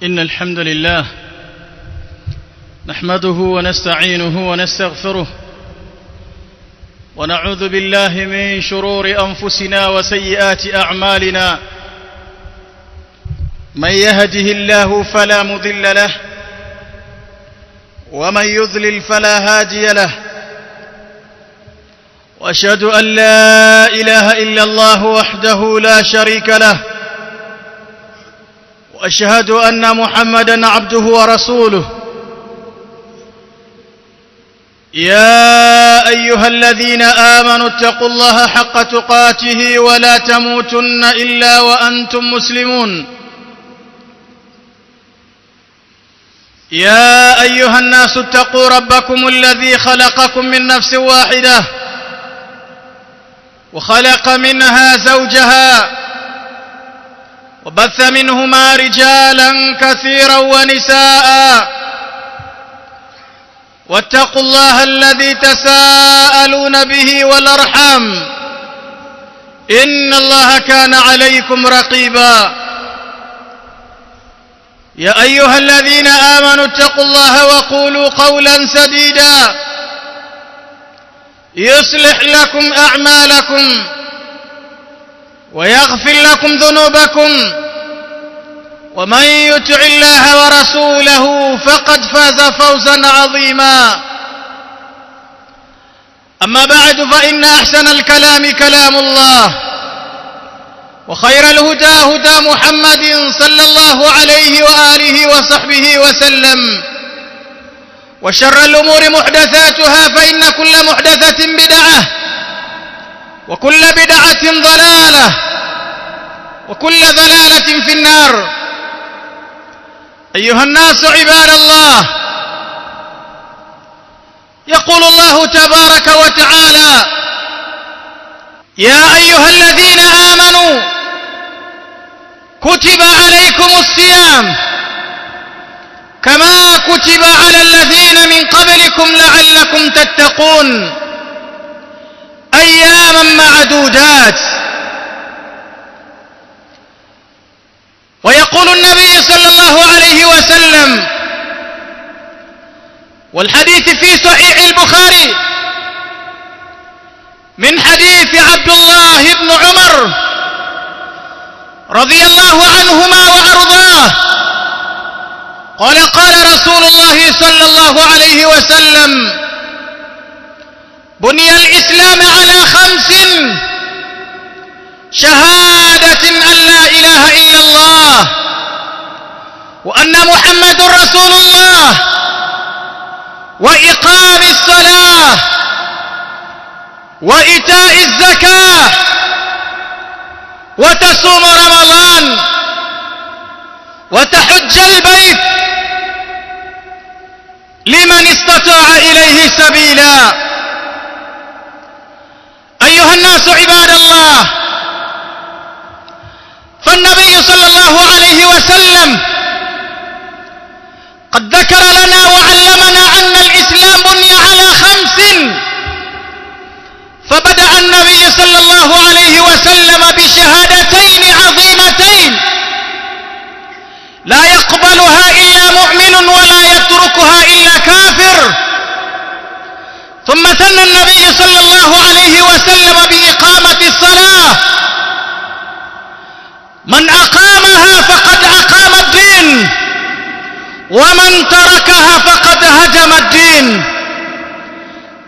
إن الحمد لله نحمده ونستعينه ونستغفره ونعوذ بالله من شرور أنفسنا وسيئات أعمالنا. من يهده الله فلا مضل له ومن يضلل فلا هادي له، وأشهد أن لا إله إلا الله وحده لا شريك له، وأشهد أن محمدًا عبده ورسوله. يا أيها الذين آمنوا اتقوا الله حق تقاته ولا تموتن إلا وأنتم مسلمون. يا أيها الناس اتقوا ربكم الذي خلقكم من نفس واحدة وخلق منها زوجها وبث منهما رجالا كثيرا ونساء، واتقوا الله الذي تساءلون به والأرحام إن الله كان عليكم رقيبا. يا أيها الذين آمنوا اتقوا الله وقولوا قولا سديدا يصلح لكم أعمالكم ويغفر لكم ذنوبكم، ومن يطع الله ورسوله فقد فاز فوزا عظيما. أما بعد، فإن أحسن الكلام كلام الله، وخير الهدى هدى محمد صلى الله عليه وآله وصحبه وسلم، وشر الأمور محدثاتها، فإن كل محدثة بدعة، وكل بدعة ضلالة، وكل ضلالة في النار. أيها الناس عباد الله، يقول الله تبارك وتعالى: يا أيها الذين آمنوا كتب عليكم الصيام كما كتب على الذين من قبلكم لعلكم تتقون أياما معدودات. ويقول النبي صلى الله عليه وسلم، والحديث في صحيح البخاري من حديث عبد الله بن عمر رضي الله عنهما وأرضاه قال: قال رسول الله صلى الله عليه وسلم: بني الإسلام على 5: شهادة أن لا إله إلا الله وأن محمد رسول الله، وإقام الصلاة، وإيتاء الزكاة، وتصوم رمضان، وتحج البيت لمن استطاع إليه سبيلا. أيها الناس عباد الله، فالنبي صلى الله عليه وسلم قد ذكر لنا وعلمنا أن الإسلام بني على 5، فبدأ النبي صلى الله عليه وسلم بشهادتين عظيمتين لا يقبلها إلا مؤمن ولا يتركها إلا كافر. ثم ثنى النبي صلى الله عليه وسلم بإقامة الصلاة: من أقامها فقد أقام الدين، ومن تركها فقد هدم الدين.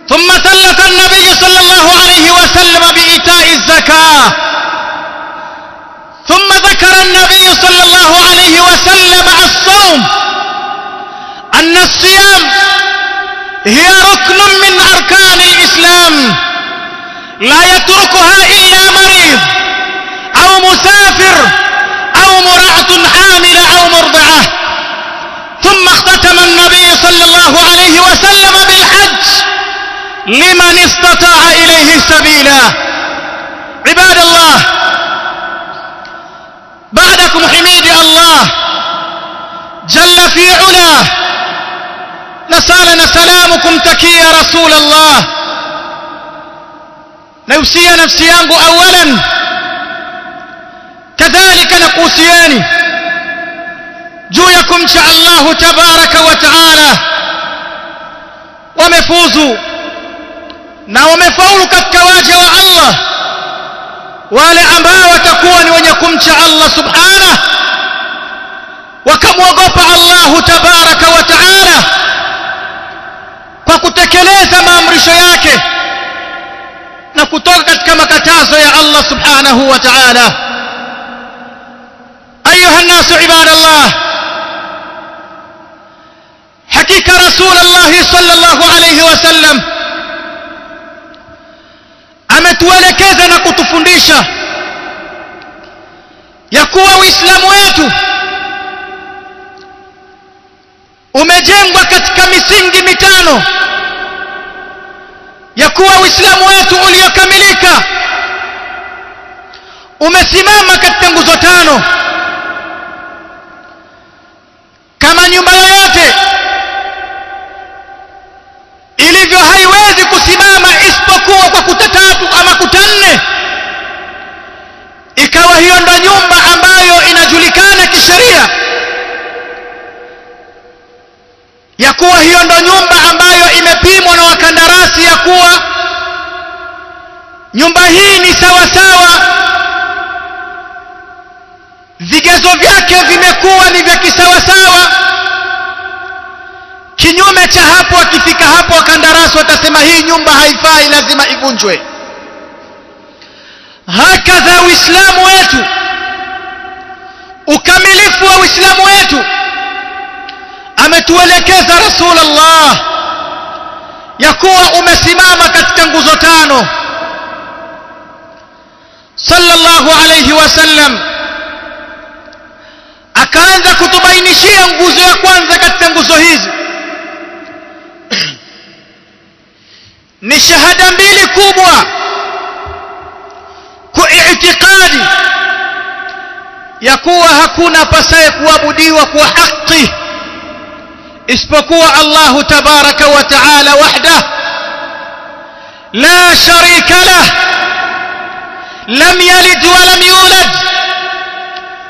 ثم ثلث النبي صلى الله عليه وسلم بإيتاء الزكاة. ثم ذكر النبي صلى الله عليه وسلم الصوم، أن الصيام هي ركن من أركان الإسلام لا يتركها إلا مريض أو مسافر أو امرأة حاملة أو مرضعة. ثم اختتم النبي صلى الله عليه وسلم بالحج لمن استطاع إليه سبيلا. عباد الله، بعدكم حميد الله جل في علاه، نسألنا سلامكم تكي يا رسول الله. نوصي نفسي yangu أولا، كذلك نقوسياني juu ya kumcha Allah tabaraka wa taala wamefuzu na wamefaulu katika waja wa Allah wale ambao watakuwa ni wenye kumcha Allah subhanahu wakamwogopa Allah tabaraka wa taala kwa kutekeleza maamrisho yake na kutoka katika makatazo ya Allah subhanahu wa ta'ala. Ayuha an-nasu ibadallah, hakika Rasulullah sallallahu alayhi wasallam ametuelekeza na kutufundisha ya kuwa Uislamu wetu umejengwa katika misingi mitano, ya kuwa Uislamu wetu uliokamilika umesimama katika nguzo tano. Kama nyumba yoyote ilivyo haiwezi kusimama isipokuwa kwa kuta tatu ama kuta nne, ikawa hiyo ndo nyumba ambayo inajulikana kisheria ya kuwa hiyo ndo nyumba ambayo imepimwa na wakandarasi ya kuwa nyumba hii ni sawa sawa, vigezo vyake vimekuwa ni vya kisawasawa. Kinyume cha hapo, akifika hapo wakandarasi watasema hii nyumba haifai, lazima ivunjwe. Hakadha Uislamu wetu, ukamilifu wa Uislamu wetu ametuelekeza Rasulullah ya kuwa umesimama katika nguzo tano. Sallallahu alayhi wasallam akaanza kutubainishia nguzo ya kwanza katika nguzo hizi ni shahada mbili kubwa, kuitikadi ya kuwa hakuna pasaye kuabudiwa kwa haki isipokuwa Allah tabaraka wa taala wahdah la sharika lah, lam yalid wa lam yulad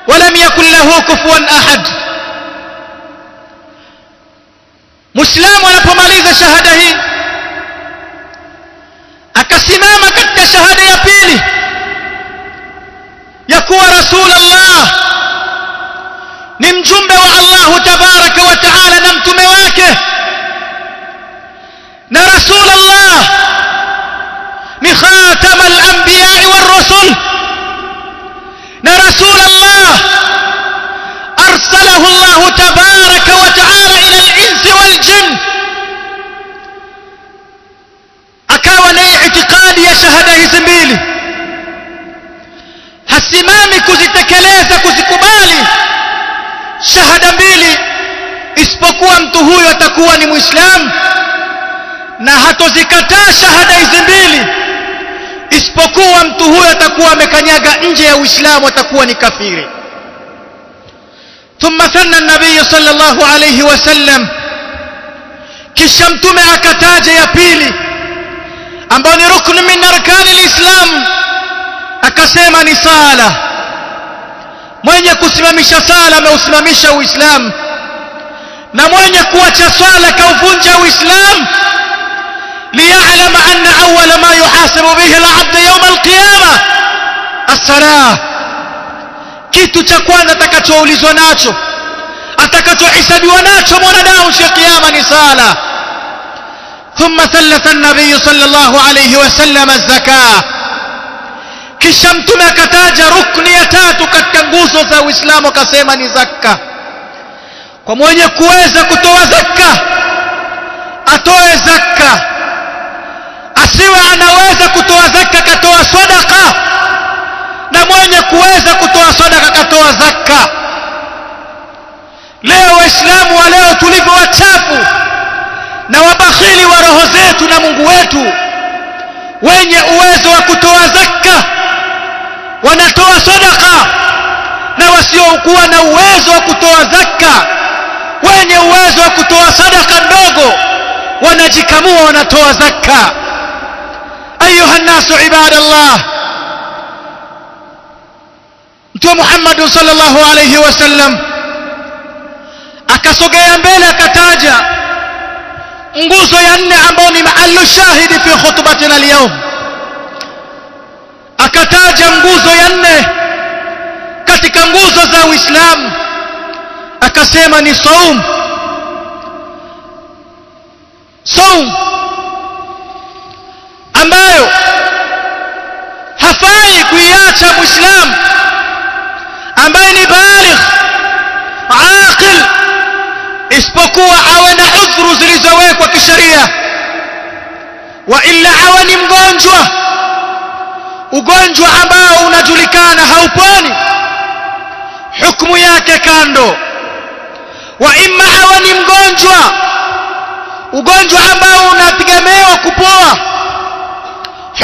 wa lam yakul lahu kufuwan ahad. Muislamu anapomaliza shahada hii akasimama katika shahada ya pili ya kuwa Rasulullah ni mjumbe wa Allah tabaraka wa taala na mtume wake, na Rasulullah ni khatam al-anbiya war-rusul, na Rasulullah arsalahu Allah tabaraka wa taala ila al-insi wal-jinn. Akawa na itikadi ya shahada hizi mbili, hasimami kuzitekeleza, kuzikubali shahada mbili isipokuwa mtu huyo atakuwa ni Muislamu, na hatozikataa shahada hizi mbili isipokuwa mtu huyo atakuwa amekanyaga nje ya Uislamu, atakuwa ni kafiri. Thumma thanna an-nabiy sallallahu alayhi wasallam, kisha mtume akataja ya pili ambayo ni rukn min arkani al-Islam, akasema ni sala. Mwenye kusimamisha sala ameusimamisha Uislamu, na mwenye kuacha swala kauvunja Uislamu. liya'lama anna awwala ma yuhasabu bihi al-'abd yawm al-qiyamah as-salah, kitu cha kwanza atakachoulizwa nacho, atakachohesabiwa nacho mwanadamu siku ya kiyama ni sala. Thumma thalatha an-nabiy sallallahu alayhi wasallam az-zakah, kisha mtume akataja rukni ya tatu katika nguzo za Uislamu, akasema ni zakka. Kwa mwenye kuweza kutoa zakka atoe zakka, asiwe anaweza kutoa zakka katoa sadaqa, na mwenye kuweza kutoa sadaqa katoa zakka. Leo Waislamu wa leo tulivyo wachafu na wabakhili wa roho zetu na Mungu wetu, wenye uwezo wa kutoa zakka wanatoa sadaqa, na wasiokuwa na uwezo wa kutoa zakka, wenye uwezo wa kutoa sadaqa ndogo wanajikamua wanatoa zakka. Ayuha an-nasu ibadallah, Mtume Muhammad sallallahu alayhi wasallam akasogea mbele akataja nguzo ya 4 ambayo ni mahallu shahidi fi khutbatina al-yawm. Akataja nguzo ya 4 katika nguzo za Uislamu, akasema ni saum. Saum ambayo hafai kuiacha Muislamu ambaye ni baligh aqil, isipokuwa awe na udhuru zilizowekwa kisheria, wa illa awe ni mgonjwa, ugonjwa ambao unajulikana hauponi, hukumu yake kando. Wa imma awe ni mgonjwa, ugonjwa ambao unategemewa kupoa,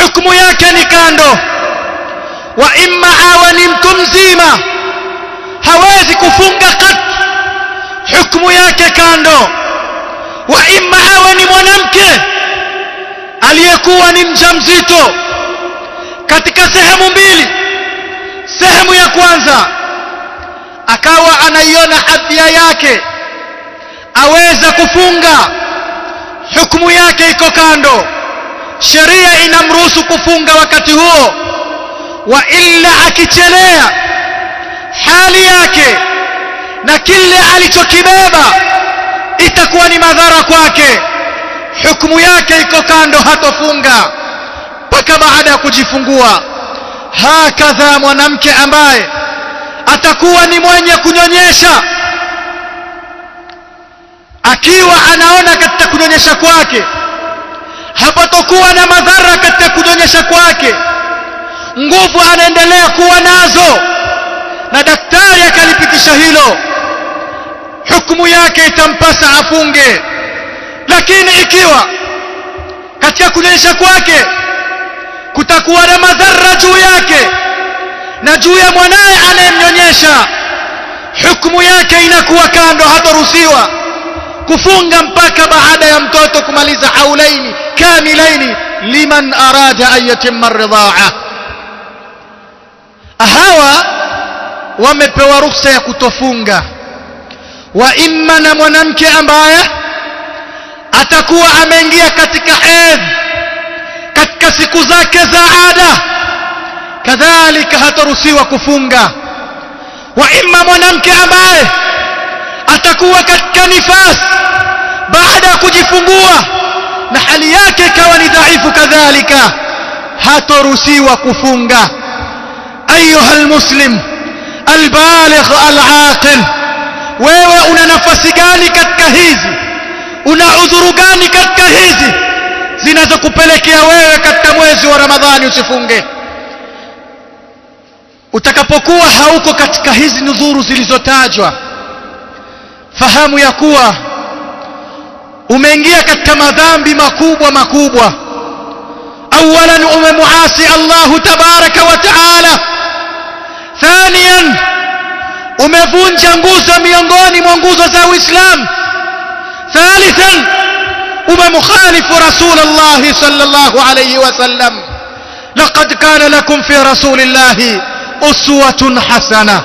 hukumu yake ni kando. Wa imma awe ni mtu mzima, hawezi kufunga katu, hukumu yake kando. Wa imma awe ni mwanamke aliyekuwa ni mjamzito. Katika sehemu mbili, sehemu ya kwanza akawa anaiona afya yake aweza kufunga, hukumu yake iko kando, sheria inamruhusu kufunga wakati huo. Wa illa akichelea, hali yake na kile alichokibeba itakuwa ni madhara kwake, hukumu yake iko kando, hatofunga mpaka baada ya kujifungua. Hakadha mwanamke ambaye atakuwa ni mwenye kunyonyesha, akiwa anaona katika kunyonyesha kwake hapatokuwa na madhara katika kunyonyesha kwake, nguvu anaendelea kuwa nazo na daktari akalipitisha hilo, hukumu yake itampasa afunge. Lakini ikiwa katika kunyonyesha kwake kutakuwa na madhara juu yake na juu ya mwanae anayemnyonyesha, hukumu yake inakuwa kando, hataruhusiwa kufunga mpaka baada ya mtoto kumaliza haulaini kamilaini liman arada an yatimma ar-ridha'a. Hawa wamepewa ruhusa ya kutofunga. Wa imma na mwanamke ambaye atakuwa ameingia katika hedhi katika siku zake za ada, kadhalika hataruhusiwa kufunga. Wa imma mwanamke ambaye atakuwa katika nifas baada ya kujifungua na hali yake ikawa ni dhaifu, kadhalika hataruhusiwa kufunga. Ayuha almuslim albaligh alaqil, wewe una nafasi gani katika hizi? Una udhuru gani katika hizi zinazokupelekea wewe katika mwezi wa Ramadhani usifunge? Utakapokuwa hauko katika hizi nudhuru zilizotajwa, fahamu ya kuwa umeingia katika madhambi makubwa makubwa. Awalan, umemuasi Allah tabaraka wa taala. Thaniyan, umevunja nguzo miongoni mwa nguzo za Uislamu. Thalithan, umemukhalifu Rasulullah sallallahu alayhi wasallam. Laqad kana lakum fi rasulillahi uswatun hasana,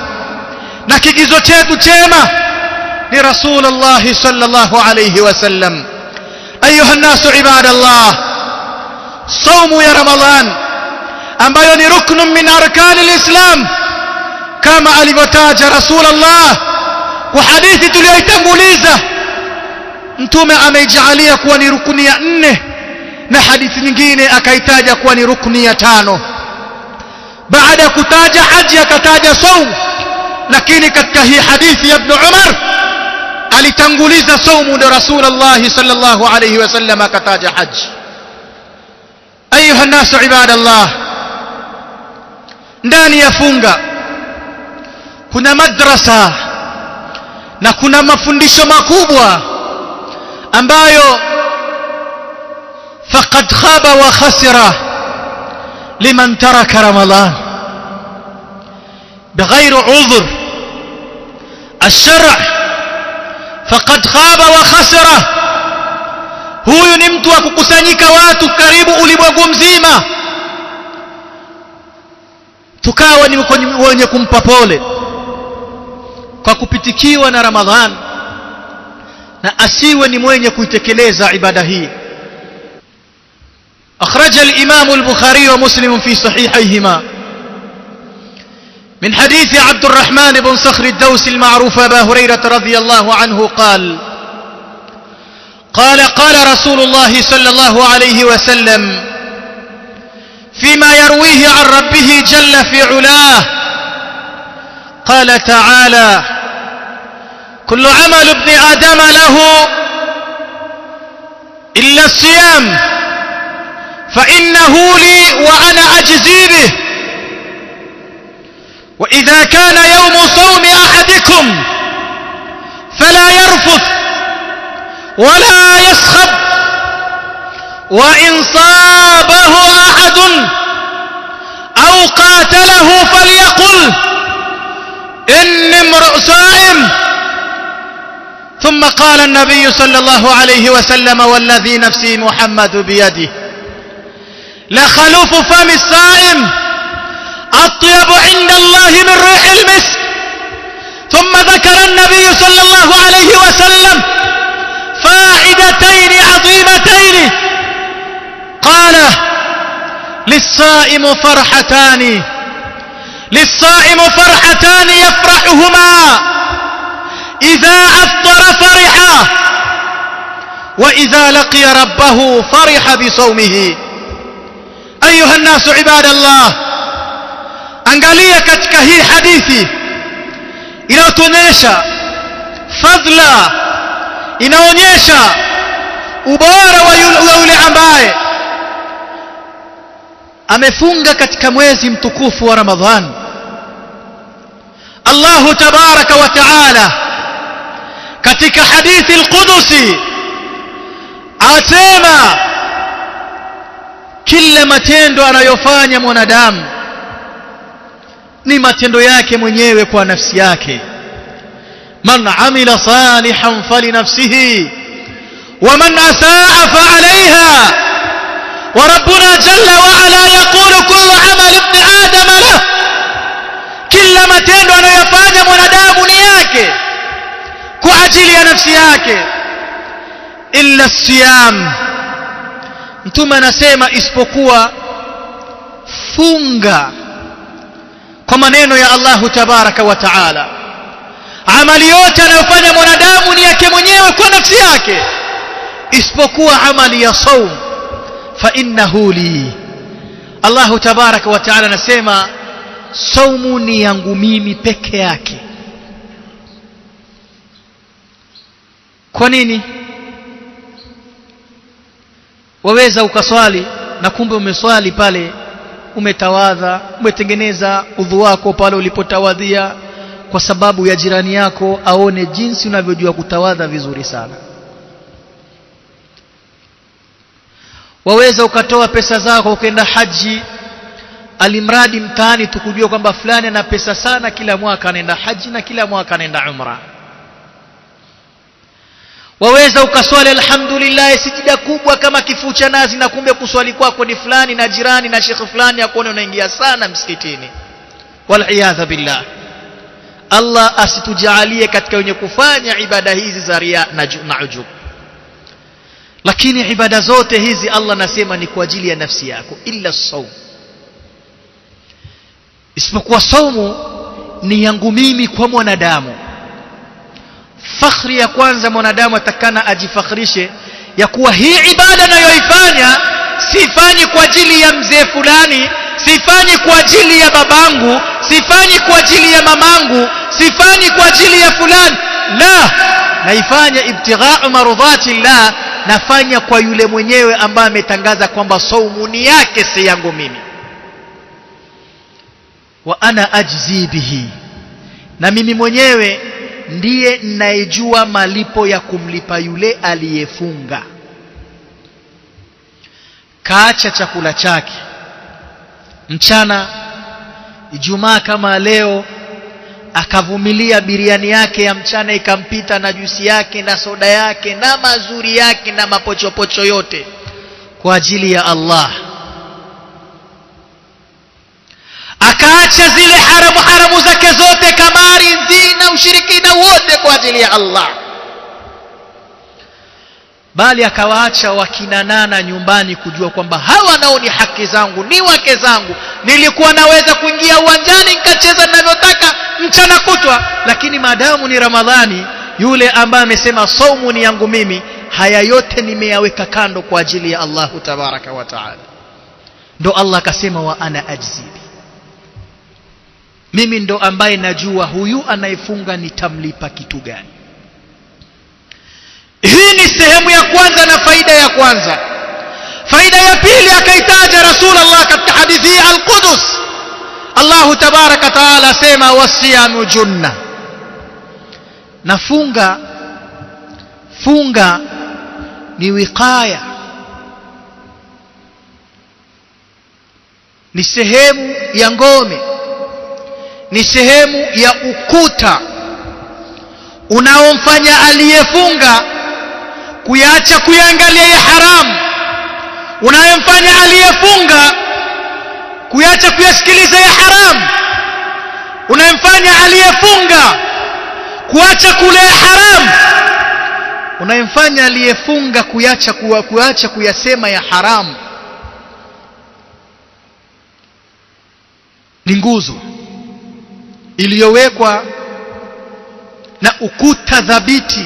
na kigizo chetu chema ni Rasulullah sallallahu alayhi wasallam. Ayuha nasu ibadallah, saumu ya Ramadhan ambayo ni ruknun min arkani al-Islam, kama alivyotaja Rasulullah kwa hadithi tuliyoitanguliza, mtume ameijalia kuwa ni rukuni ya 4 na hadithi nyingine akaitaja kuwa ni rukuni ya 5. Baada ya kutaja haji akataja saum, lakini katika hii hadithi ya Ibn Umar alitanguliza saumu, ndio Rasulullah sallallahu alayhi wasallam akataja haji. Ayuha nasu ibadallah, ndani ya funga kuna madrasa na kuna mafundisho makubwa ambayo faqad khaba wa khasira liman taraka Ramadan بغير عذر. الشرع فقد خاب وخسر. Huyu ni mtu wa kukusanyika watu karibu ulimwengu mzima, tukawa ni wenye kumpa pole kwa kupitikiwa na Ramadhan, na asiwe ni mwenye kuitekeleza ibada hii. أخرج الإمام البخاري ومسلم في صحيحيهما من حديث عبد الرحمن بن صخر الدوسي المعروف أبا هريرة رضي الله عنه قال قال رسول الله صلى الله عليه وسلم فيما يرويه عن ربه جل في علاه قال تعالى كل عمل ابن آدم له إلا الصيام فإنه لي وأنا أجزي به وإذا كان يوم صوم أحدكم فلا يرفث ولا يسخب وإن صابه أحد أو قاتله فليقل إني امرؤ صائم. ثم قال النبي صلى الله عليه وسلم والذي نفسي محمد بيده لخلوف فم الصائم أطيب عند الله من ريح المسك. ثم ذكر النبي صلى الله عليه وسلم فائدتين عظيمتين قال للصائم فرحتان يفرحهما إذا أفطر فرحا وإذا لقي ربه فرح بصومه. أيها الناس عباد الله, angalia katika hii hadithi inayotuonyesha fadhila, inaonyesha ubora wa yule ambaye amefunga katika mwezi mtukufu wa Ramadhan. Allah tabaraka wa taala katika hadithi al-Qudusi asema kila matendo anayofanya mwanadamu ni matendo yake mwenyewe kwa nafsi yake. Man amila salihan falinafsihi wa man asaa fa alayha wa rabbuna jalla wa ala yaqulu kullu amali ibn adam lahu. Kila matendo anayofanya mwanadamu ni yake kwa ajili ya nafsi yake, illa siyam. Mtume anasema isipokuwa funga, kwa maneno ya Allahu tabaraka wa taala. Amali yote anayofanya mwanadamu ni yake mwenyewe kwa nafsi yake, isipokuwa amali ya saum, fa innahu li. Allahu tabaraka wa taala anasema saumu ni yangu mimi peke yake. Kwa nini? Waweza ukaswali na kumbe umeswali pale, umetawadha, umetengeneza udhu wako pale ulipotawadhia kwa sababu ya jirani yako aone jinsi unavyojua kutawadha vizuri sana. Waweza ukatoa pesa zako ukaenda haji, alimradi mtaani tukujua kwamba fulani ana pesa sana, kila mwaka anaenda haji na kila mwaka anaenda umra. Waweza ukaswali alhamdulillah sijida kubwa kama kifuu cha nazi, na kumbe kuswali kwako ni fulani na jirani na shekhi fulani akuone unaingia sana msikitini. Wal billah. Allah asitujalie katika wenye kufanya ibada hizi za riya na ujub. Lakini ibada zote hizi Allah nasema ni kwa ajili ya nafsi yako, illa saum. Isipokuwa saumu ni yangu mimi kwa mwanadamu. Fakhri ya kwanza mwanadamu atakana ajifakhrishe ya kuwa hii ibada nayoifanya sifanyi kwa ajili ya mzee fulani, sifanyi kwa ajili ya babangu, sifanyi kwa ajili ya mamangu, sifanyi kwa ajili ya fulani. La, naifanya ibtighaa marudhati llah, nafanya kwa yule mwenyewe ambaye ametangaza kwamba saumu ni yake, si yangu mimi. Wa ana ajzi bihi, na mimi mwenyewe ndiye ninayejua malipo ya kumlipa yule aliyefunga. Kaacha chakula chake mchana Ijumaa kama leo, akavumilia biriani yake ya mchana ikampita, na juisi yake na soda yake na mazuri yake na mapochopocho yote kwa ajili ya Allah. Akaacha zile haramu zake zote, kamari, zina, ushirikina wote kwa ajili ya Allah. bali akawaacha wakinanana nyumbani kujua kwamba hawa nao ni haki zangu, ni wake zangu. Nilikuwa naweza kuingia uwanjani nikacheza ninavyotaka mchana kutwa, lakini maadamu ni Ramadhani, yule ambaye amesema saumu ni yangu mimi, haya yote nimeyaweka kando kwa ajili ya Allahu tabaraka wa taala. Ndo Allah akasema wa ana ajzi, mimi ndo ambaye najua huyu anayefunga nitamlipa kitu gani. Hii ni sehemu ya kwanza na faida ya kwanza. Faida ya pili akaitaja Rasulullah katika hadithi al-Qudus. Allah tabaraka taala sema wasiyamu junna, na funga ni wiqaya, ni sehemu ya ngome, ni sehemu ya ukuta unaomfanya aliyefunga kuacha kuangalia ya haramu, unayemfanya aliyefunga kuacha kuyasikiliza ya haramu, unayemfanya aliyefunga kuacha kula ya haramu, unayemfanya aliyefunga kuacha kuyasema ya haramu. Ni nguzo iliyowekwa na ukuta dhabiti,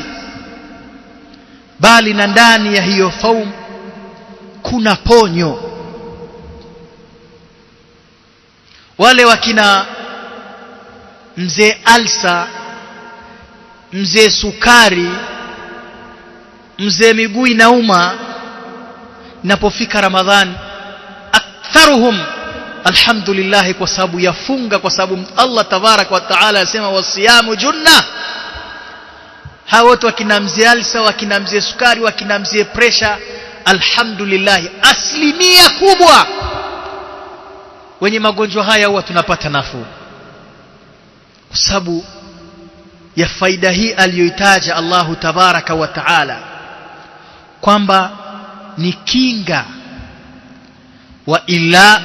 bali na ndani ya hiyo saumu kuna ponyo. Wale wakina mzee alsa, mzee sukari, mzee miguu inauma, napofika Ramadhani aktharuhum alhamdulillah kwa sababu yafunga, kwa sababu Allah tabarak wa taala asema wasiyamu junna. Hao wote wakina mzee alsa, wakina mzee sukari, wakina mzee pressure, alhamdulillah asilimia kubwa wenye magonjwa haya huwa tunapata nafuu, kwa sababu ya faida hii aliyoitaja Allahu tabaraka wa taala kwamba ni kinga. Wa ila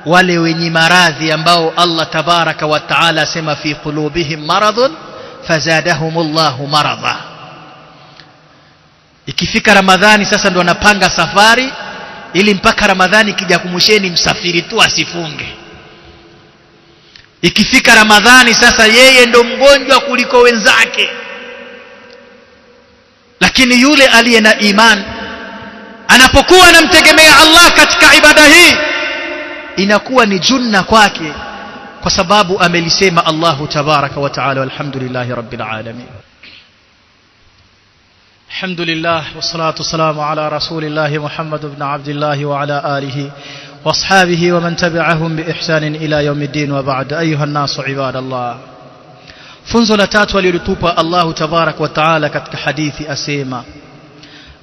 wale wenye maradhi ambao Allah tabaraka wa taala asema fi qulubihim maradun fazadahumullahu marada, ikifika Ramadhani sasa ndo anapanga safari ili mpaka Ramadhani kija kumsheni msafiri tu asifunge. Ikifika Ramadhani sasa yeye ndo mgonjwa kuliko wenzake. Lakini yule aliye na iman anapokuwa anamtegemea Allah katika ibada hii, inakuwa ni junna kwake, kwa sababu amelisema Allahu tabaraka wa taala walhamdulillahi rabbil alamin. Alhamdulillah wassalatu wassalamu ala rasulillah Muhammad ibn Abdullah wa ala alihi wa ashabihi wa man tabi'ahum bi ihsan ila yawmiddin, wa ba'd. Ayuha an-nasu ibadallah, funzo la tatu alilotupa Allahu tabarak wa taala katika hadithi asema,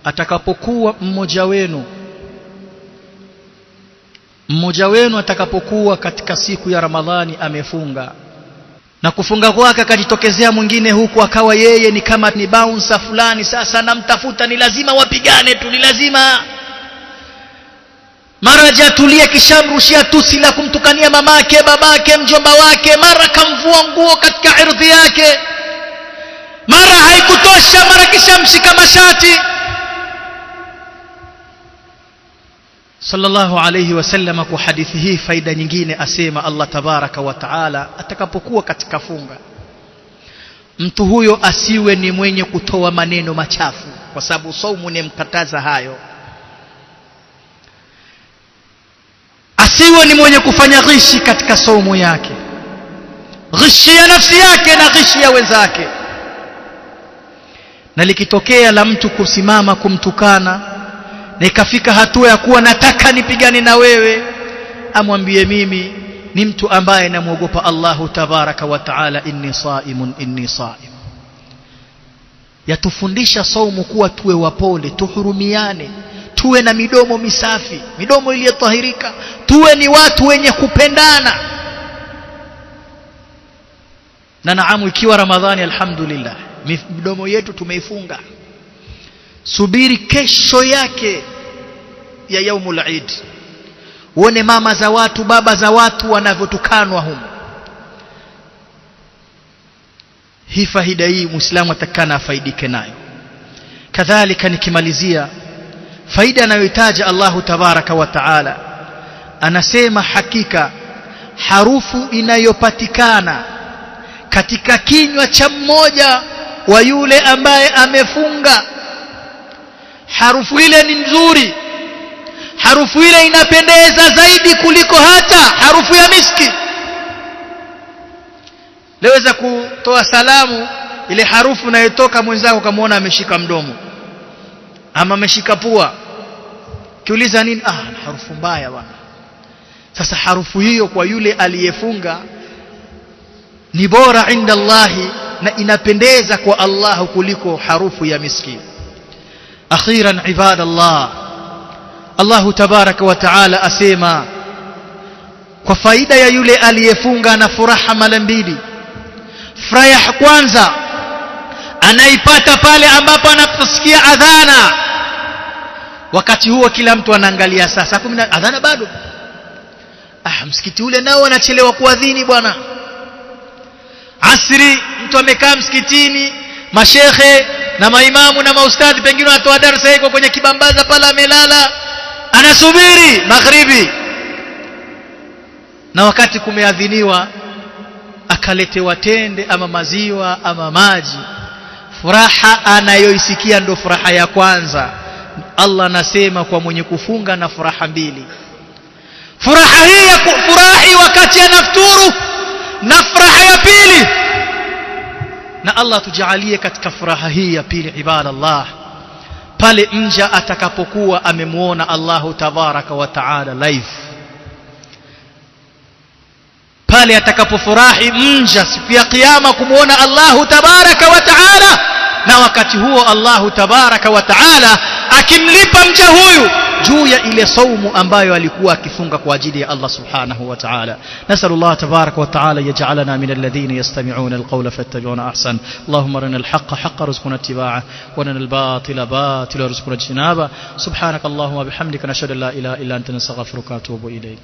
atakapokuwa mmoja wenu atakapokuwa katika siku ya Ramadhani amefunga, na kufunga kwake akajitokezea mwingine huku akawa yeye ni kama ni bouncer fulani, sasa namtafuta, ni lazima wapigane tu, ni lazima mara jatulia kishamrushia tusi la kumtukania mamake, babake, mjomba wake, mara kamvua nguo katika ardhi yake, mara haikutosha, mara kishamshika mashati. Sallallahu alayhi wasallam kwa hadithi hii faida nyingine asema Allah tabaraka wa taala atakapokuwa katika funga, mtu huyo asiwe ni mwenye kutoa maneno machafu, kwa sababu saumu ni mkataza hayo. Asiwe ni mwenye kufanya ghishi katika saumu yake, ghishi ya nafsi yake na ghishi ya wenzake. Na likitokea la mtu kusimama kumtukana na ikafika hatua ya kuwa nataka nipigane na wewe, amwambie mimi ni mtu ambaye namuogopa Allahu tabaraka wa taala, inni saim. Yatufundisha saumu kuwa tuwe wapole, tuhurumiane, tuwe na midomo misafi, midomo iliyotahirika, tuwe ni watu wenye kupendana. Na naamu, ikiwa Ramadhani alhamdulillah midomo yetu tumeifunga, subiri kesho yake ya yaumul Eid, uone mama za watu, baba za watu wanavyotukanwa humu. Hii faida hii Muislamu atakana afaidike nayo. kadhalika nikimalizia faida anayoitaja Allahu tabaraka wa taala, anasema hakika harufu inayopatikana katika kinywa cha mmoja wa yule ambaye amefunga, harufu ile ni nzuri, harufu ile inapendeza zaidi kuliko hata harufu ya miski. Leweza kutoa salamu, ile harufu inayotoka mwenzako kamaona ameshika mdomo ama ameshika pua, kiuliza nini? Harufu mbaya bwana. Sasa harufu hiyo kwa yule aliyefunga ni bora inda Allahi na inapendeza kwa Allah kuliko harufu ya miski. Akhiran ibadallah, Allahu tabaraka wa taala asema kwa faida ya yule aliyefunga na furaha mara mbili. Furaha ya kwanza anaipata pale ambapo anaposikia adhana. Wakati huo kila mtu anaangalia saa 10 adhana bado. Msikiti ule nao anachelewa kuadhini bwana. Asri mtu amekaa msikitini, mashekhe na maimamu na maustadhi pengine wanatoa darasa yuko kwenye kibambaza pala amelala, anasubiri magharibi. Na wakati kumeadhiniwa akaletewa tende ama maziwa ama maji, furaha anayoisikia ndo furaha ya kwanza. Allah anasema kwa mwenye kufunga na furaha mbili. Furaha hii ya kufurahi wakati anafuturu na furaha ya pili, na Allah tujalie katika furaha hii ya pili ibadallah, pale mja atakapokuwa amemuona Allahu tabaraka wa taala live, pale atakapofurahi mja siku ya kiyama kumuona Allahu tabaraka wa taala, na wakati huo Allahu tabaraka wa taala akimlipa mja huyu juu ya ile saumu ambayo alikuwa akifunga kwa ajili ya Allah subhanahu wa ta'ala. Nasallallahu tabaraka wa ta'ala yaj'alana min alladhina yastami'una alqawla fayattabi'una ahsan. Allahumma arina alhaqqa haqqan warzuqna ittiba'ahu wa arina albatila batilan warzuqna ijtinaba. Subhanakallahumma bihamdika nashhadu an la ilaha illa anta nastaghfiruka wa atubu ilayk.